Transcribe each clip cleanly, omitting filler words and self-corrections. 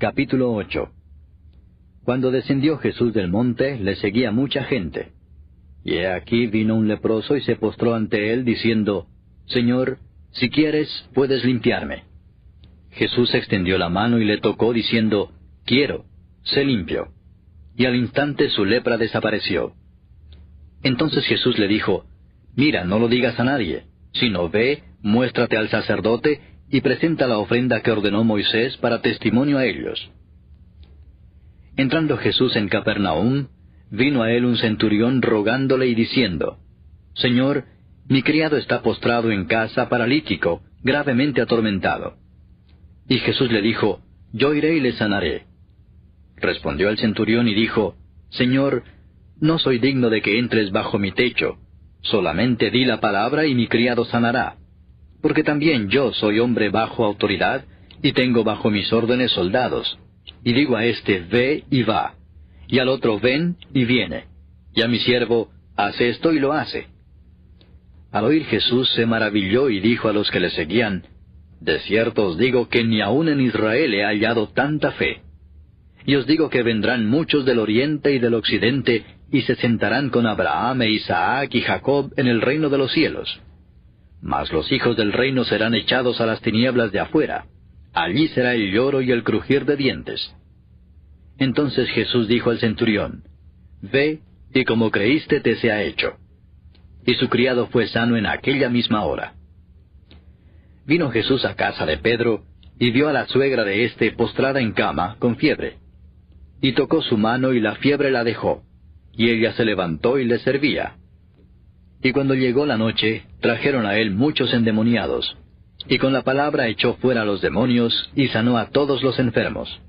Capítulo 8. Cuando descendió Jesús del monte, le seguía mucha gente. Y he aquí vino un leproso y se postró ante él, diciendo, Señor, si quieres, puedes limpiarme. Jesús extendió la mano y le tocó, diciendo, Quiero, sé limpio. Y al instante su lepra desapareció. Entonces Jesús le dijo, Mira, no lo digas a nadie, sino ve, muéstrate al sacerdote, y presenta la ofrenda que ordenó Moisés para testimonio a ellos. Entrando Jesús en Capernaum, vino a él un centurión rogándole y diciendo, Señor, mi criado está postrado en casa, paralítico, gravemente atormentado. Y Jesús le dijo, Yo iré y le sanaré. Respondió el centurión y dijo, Señor, no soy digno de que entres bajo mi techo, solamente di la palabra y mi criado sanará. Porque también yo soy hombre bajo autoridad, y tengo bajo mis órdenes soldados. Y digo a este, ve y va, y al otro, ven y viene, y a mi siervo, haz esto y lo hace. Al oír Jesús se maravilló y dijo a los que le seguían, De cierto os digo que ni aun en Israel he hallado tanta fe. Y os digo que vendrán muchos del oriente y del occidente, y se sentarán con Abraham e Isaac y Jacob en el reino de los cielos. Mas los hijos del reino serán echados a las tinieblas de afuera. Allí será el lloro y el crujir de dientes. Entonces Jesús dijo al centurión, Ve, y como creíste te sea hecho. Y su criado fue sano en aquella misma hora. Vino Jesús a casa de Pedro, y vio a la suegra de éste postrada en cama, con fiebre. Y tocó su mano, y la fiebre la dejó, y ella se levantó y le servía. Y cuando llegó la noche, trajeron a él muchos endemoniados, y con la palabra echó fuera a los demonios, y sanó a todos los enfermos,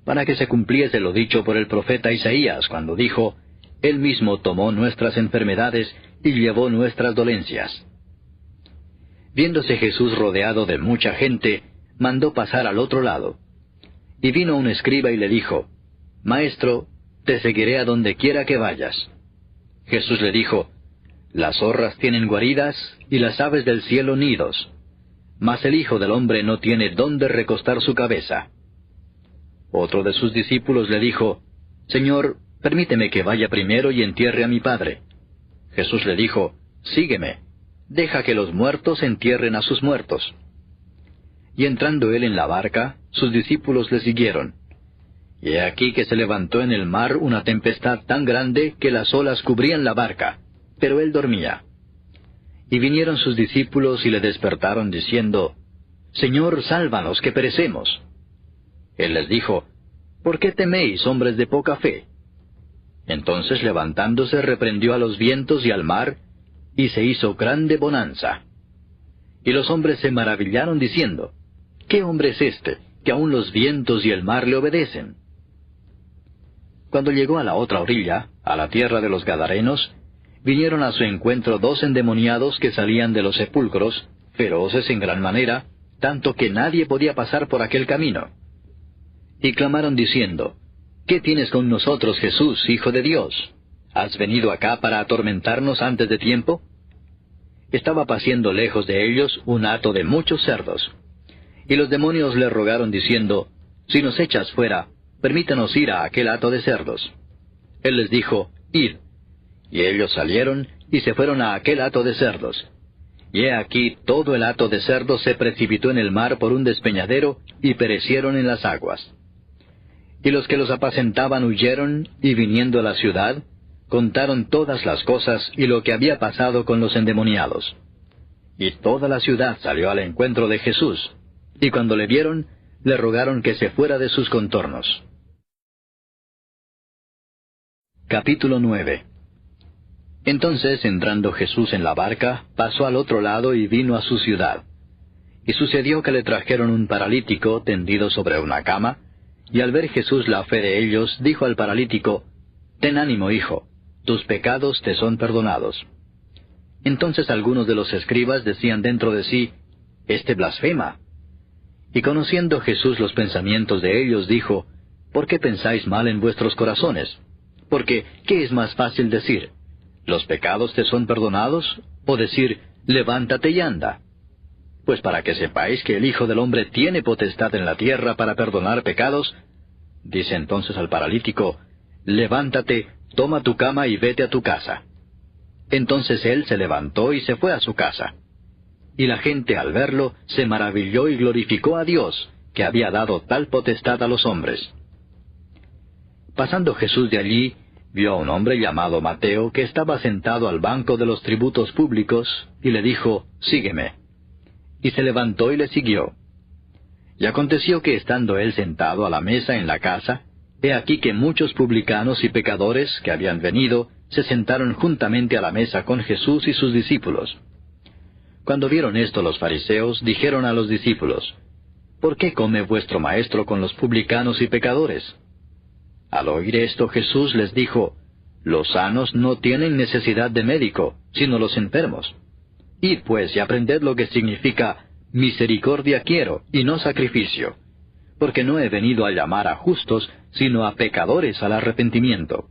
para que se cumpliese lo dicho por el profeta Isaías, cuando dijo, Él mismo tomó nuestras enfermedades, y llevó nuestras dolencias. Viéndose Jesús rodeado de mucha gente, mandó pasar al otro lado. Y vino un escriba y le dijo, Maestro, te seguiré a donde quiera que vayas. Jesús le dijo, Las zorras tienen guaridas, y las aves del cielo nidos, mas el Hijo del Hombre no tiene dónde recostar su cabeza. Otro de sus discípulos le dijo, Señor, permíteme que vaya primero y entierre a mi Padre. Jesús le dijo, Sígueme, deja que los muertos entierren a sus muertos. Y entrando él en la barca, sus discípulos le siguieron. Y he aquí que se levantó en el mar una tempestad tan grande que las olas cubrían la barca, pero él dormía. Y vinieron sus discípulos y le despertaron diciendo, Señor, sálvanos, que perecemos. Él les dijo, ¿por qué teméis, hombres de poca fe? Entonces levantándose reprendió a los vientos y al mar, y se hizo grande bonanza. Y los hombres se maravillaron diciendo, ¿qué hombre es este, que aun los vientos y el mar le obedecen? Cuando llegó a la otra orilla, a la tierra de los Gadarenos, vinieron a su encuentro 2 endemoniados que salían de los sepulcros, feroces en gran manera, tanto que nadie podía pasar por aquel camino. Y clamaron diciendo, ¿qué tienes con nosotros, Jesús, Hijo de Dios? ¿Has venido acá para atormentarnos antes de tiempo? Estaba paciendo lejos de ellos un hato de muchos cerdos. Y los demonios le rogaron diciendo, si nos echas fuera, permítanos ir a aquel hato de cerdos. Él les dijo, id. Y ellos salieron y se fueron a aquel hato de cerdos. Y he aquí todo el hato de cerdos se precipitó en el mar por un despeñadero y perecieron en las aguas. Y los que los apacentaban huyeron, y viniendo a la ciudad, contaron todas las cosas y lo que había pasado con los endemoniados. Y toda la ciudad salió al encuentro de Jesús, y cuando le vieron, le rogaron que se fuera de sus contornos. Capítulo 9. Entonces, entrando Jesús en la barca, pasó al otro lado y vino a su ciudad. Y sucedió que le trajeron un paralítico tendido sobre una cama, y al ver Jesús la fe de ellos, dijo al paralítico, «Ten ánimo, hijo, tus pecados te son perdonados». Entonces algunos de los escribas decían dentro de sí, «Este blasfema». Y conociendo Jesús los pensamientos de ellos, dijo, «¿Por qué pensáis mal en vuestros corazones? Porque, ¿qué es más fácil decir? ¿Los pecados te son perdonados? ¿O decir, levántate y anda? Pues para que sepáis que el Hijo del Hombre tiene potestad en la tierra para perdonar pecados, Dice entonces al paralítico, levántate, toma tu cama y vete a tu casa. Entonces él se levantó y se fue a su casa. Y la gente al verlo se maravilló y glorificó a Dios, que había dado tal potestad a los hombres. Pasando Jesús de allí, vio a un hombre llamado Mateo que estaba sentado al banco de los tributos públicos, y le dijo, sígueme. Y se levantó y le siguió. Y aconteció que estando él sentado a la mesa en la casa, he aquí que muchos publicanos y pecadores que habían venido, se sentaron juntamente a la mesa con Jesús y sus discípulos. Cuando vieron esto los fariseos, dijeron a los discípulos, ¿por qué come vuestro maestro con los publicanos y pecadores? Al oír esto Jesús les dijo, los sanos no tienen necesidad de médico, sino los enfermos. Id pues y aprended lo que significa, misericordia quiero, y no sacrificio, porque no he venido a llamar a justos, sino a pecadores al arrepentimiento.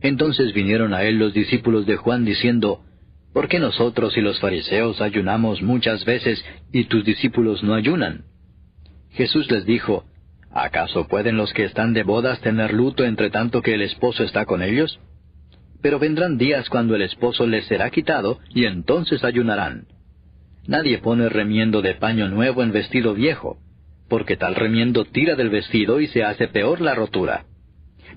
Entonces vinieron a él los discípulos de Juan diciendo, ¿por qué nosotros y los fariseos ayunamos muchas veces y tus discípulos no ayunan? Jesús les dijo, ¿acaso pueden los que están de bodas tener luto entre tanto que el esposo está con ellos? Pero vendrán días cuando el esposo les será quitado, y entonces ayunarán. Nadie pone remiendo de paño nuevo en vestido viejo, porque tal remiendo tira del vestido y se hace peor la rotura.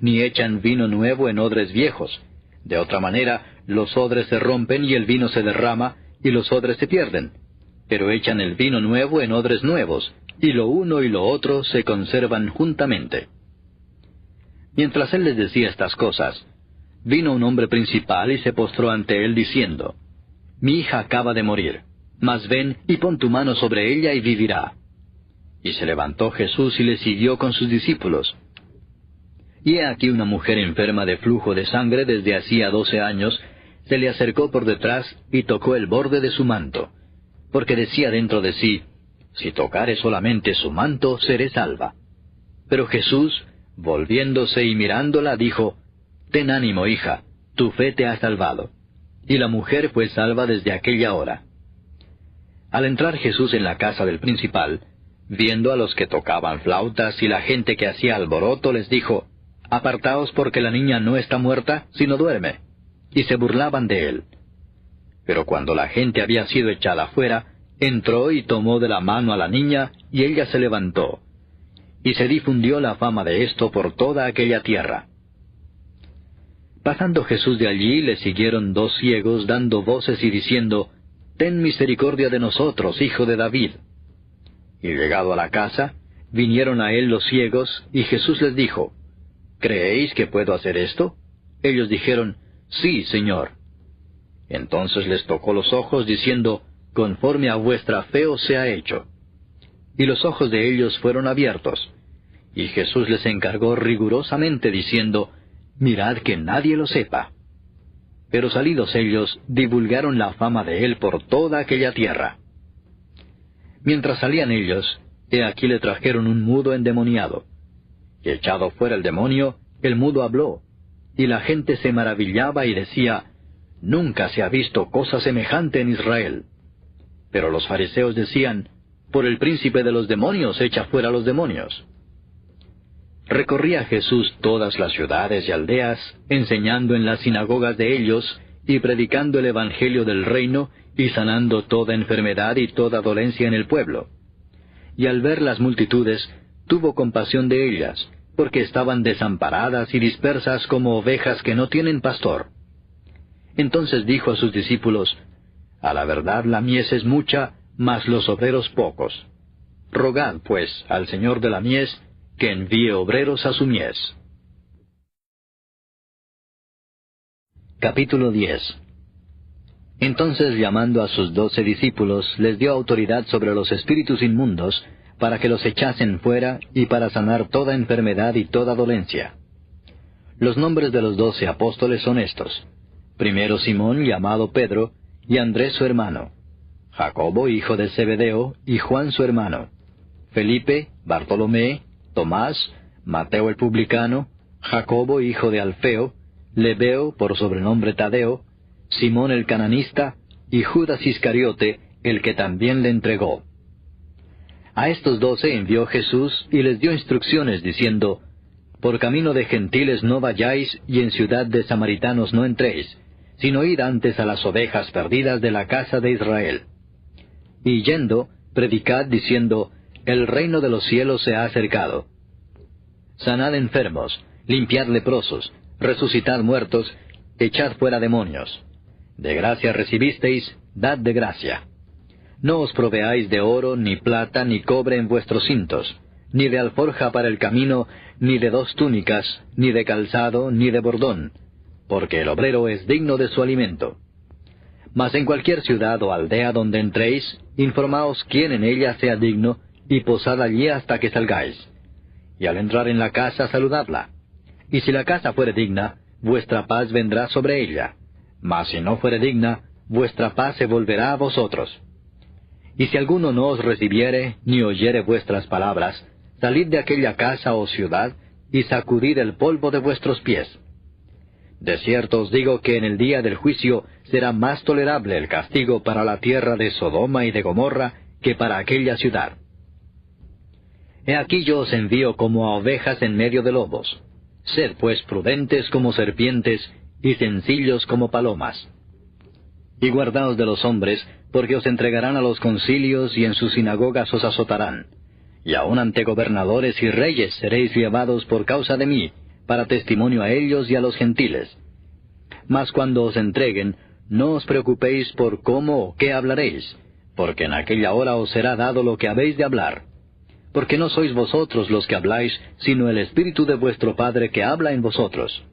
Ni echan vino nuevo en odres viejos. De otra manera, los odres se rompen y el vino se derrama, y los odres se pierden. Pero echan el vino nuevo en odres nuevos, y lo uno y lo otro se conservan juntamente. Mientras él les decía estas cosas, vino un hombre principal y se postró ante él diciendo, mi hija acaba de morir, mas ven y pon tu mano sobre ella y vivirá. Y se levantó Jesús y le siguió con sus discípulos. Y he aquí una mujer enferma de flujo de sangre desde hacía 12 años, se le acercó por detrás y tocó el borde de su manto, porque decía dentro de sí, si tocare solamente su manto, seré salva. Pero Jesús, volviéndose y mirándola, dijo, ten ánimo, hija, tu fe te ha salvado. Y la mujer fue salva desde aquella hora. Al entrar Jesús en la casa del principal, viendo a los que tocaban flautas y la gente que hacía alboroto, les dijo, apartaos porque la niña no está muerta, sino duerme. Y se burlaban de él. Pero cuando la gente había sido echada fuera, entró y tomó de la mano a la niña, y ella se levantó. Y se difundió la fama de esto por toda aquella tierra. Pasando Jesús de allí, le siguieron 2 ciegos dando voces y diciendo, ten misericordia de nosotros, hijo de David. Y llegado a la casa, vinieron a él los ciegos, y Jesús les dijo, ¿creéis que puedo hacer esto? Ellos dijeron, sí, Señor. Entonces les tocó los ojos, diciendo, conforme a vuestra fe os sea hecho. Y los ojos de ellos fueron abiertos. Y Jesús les encargó rigurosamente, diciendo, mirad que nadie lo sepa. Pero salidos ellos, divulgaron la fama de él por toda aquella tierra. Mientras salían ellos, he aquí le trajeron un mudo endemoniado. Y echado fuera el demonio, el mudo habló, y la gente se maravillaba y decía, nunca se ha visto cosa semejante en Israel. Pero los fariseos decían, por el príncipe de los demonios echa fuera los demonios. Recorría Jesús todas las ciudades y aldeas, enseñando en las sinagogas de ellos, y predicando el evangelio del reino, y sanando toda enfermedad y toda dolencia en el pueblo. Y al ver las multitudes, tuvo compasión de ellas, porque estaban desamparadas y dispersas como ovejas que no tienen pastor. Entonces dijo a sus discípulos, a la verdad la mies es mucha, mas los obreros pocos. Rogad, pues, al Señor de la mies, que envíe obreros a su mies. Capítulo 10. Entonces, llamando a sus 12 discípulos, les dio autoridad sobre los espíritus inmundos, para que los echasen fuera, y para sanar toda enfermedad y toda dolencia. Los nombres de los 12 apóstoles son estos: primero Simón, llamado Pedro, y Andrés su hermano; Jacobo, hijo de Zebedeo, y Juan su hermano; Felipe, Bartolomé, Tomás, Mateo el publicano, Jacobo, hijo de Alfeo, Lebeo, por sobrenombre Tadeo, Simón el cananista, y Judas Iscariote, el que también le entregó. A estos 12 envió Jesús y les dio instrucciones diciendo, Por camino de gentiles no vayáis, y en ciudad de samaritanos no entréis, sino id antes a las ovejas perdidas de la casa de Israel. Y yendo, predicad diciendo, El reino de los cielos se ha acercado. Sanad enfermos, limpiad leprosos, resucitad muertos, echad fuera demonios. De gracia recibisteis, dad de gracia. No os proveáis de oro, ni plata, ni cobre en vuestros cintos, ni de alforja para el camino, ni de 2 túnicas, ni de calzado, ni de bordón, porque el obrero es digno de su alimento. Mas en cualquier ciudad o aldea donde entréis, informaos quién en ella sea digno, y posad allí hasta que salgáis. Y al entrar en la casa, saludadla. Y si la casa fuere digna, vuestra paz vendrá sobre ella. Mas si no fuere digna, vuestra paz se volverá a vosotros. Y si alguno no os recibiere, ni oyere vuestras palabras, salid de aquella casa o ciudad, y sacudid el polvo de vuestros pies. De cierto os digo que en el día del juicio será más tolerable el castigo para la tierra de Sodoma y de Gomorra que para aquella ciudad. He aquí yo os envío como a ovejas en medio de lobos. Sed pues prudentes como serpientes, y sencillos como palomas. Y guardaos de los hombres, porque os entregarán a los concilios, y en sus sinagogas os azotarán. Y aun ante gobernadores y reyes seréis llevados por causa de mí, para testimonio a ellos y a los gentiles. Mas cuando os entreguen, no os preocupéis por cómo o qué hablaréis, porque en aquella hora os será dado lo que habéis de hablar. Porque no sois vosotros los que habláis, sino el Espíritu de vuestro Padre que habla en vosotros.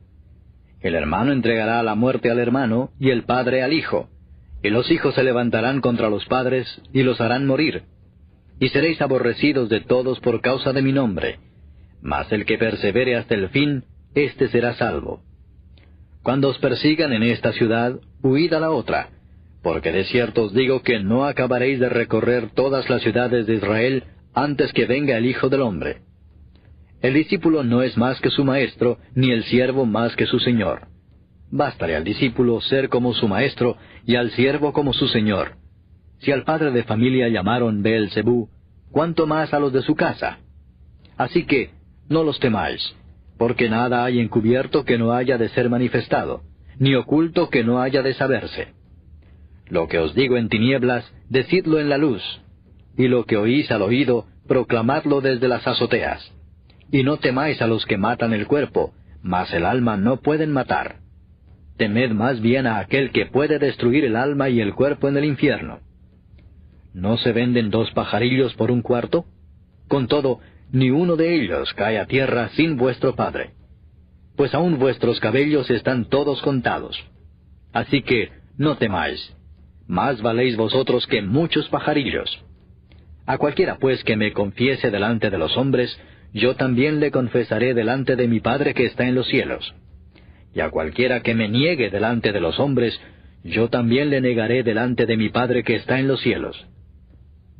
El hermano entregará a la muerte al hermano, y el padre al hijo. Y los hijos se levantarán contra los padres, y los harán morir. Y seréis aborrecidos de todos por causa de mi nombre. Mas el que persevere hasta el fin, éste será salvo. Cuando os persigan en esta ciudad, huid a la otra, porque de cierto os digo que no acabaréis de recorrer todas las ciudades de Israel antes que venga el Hijo del Hombre. El discípulo no es más que su maestro, ni el siervo más que su señor. Bástale al discípulo ser como su maestro, y al siervo como su señor. Si al padre de familia llamaron Beelzebú, ¿cuánto más a los de su casa? Así que, no los temáis, porque nada hay encubierto que no haya de ser manifestado, ni oculto que no haya de saberse. Lo que os digo en tinieblas, decidlo en la luz, y lo que oís al oído, proclamadlo desde las azoteas. Y no temáis a los que matan el cuerpo, mas el alma no pueden matar. Temed más bien a aquel que puede destruir el alma y el cuerpo en el infierno. ¿No se venden 2 pajarillos por 1 cuarto? Con todo, ni uno de ellos cae a tierra sin vuestro Padre. Pues aún vuestros cabellos están todos contados. Así que, no temáis. Más valéis vosotros que muchos pajarillos. A cualquiera pues que me confiese delante de los hombres, yo también le confesaré delante de mi Padre que está en los cielos. Y a cualquiera que me niegue delante de los hombres, yo también le negaré delante de mi Padre que está en los cielos.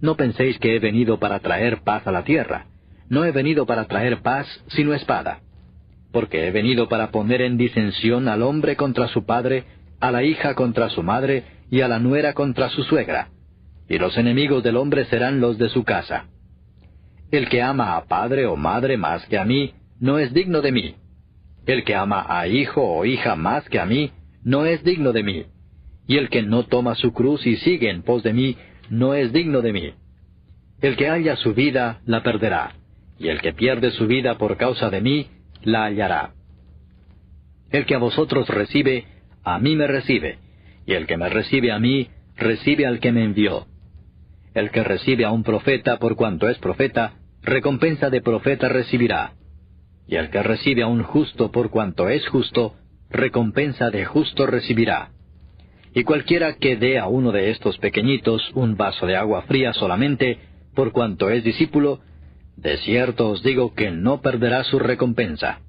No penséis que he venido para traer paz a la tierra. No he venido para traer paz, sino espada. Porque he venido para poner en disensión al hombre contra su padre, a la hija contra su madre, y a la nuera contra su suegra. Y los enemigos del hombre serán los de su casa. El que ama a padre o madre más que a mí, no es digno de mí. El que ama a hijo o hija más que a mí, no es digno de mí. Y el que no toma su cruz y sigue en pos de mí, no es digno de mí. El que halla su vida, la perderá. Y el que pierde su vida por causa de mí, la hallará. El que a vosotros recibe, a mí me recibe. Y el que me recibe a mí, recibe al que me envió. El que recibe a un profeta por cuanto es profeta, recompensa de profeta recibirá. Y el que recibe a un justo por cuanto es justo, recompensa de justo recibirá. Y cualquiera que dé a uno de estos pequeñitos un vaso de agua fría solamente, por cuanto es discípulo, de cierto os digo que no perderá su recompensa.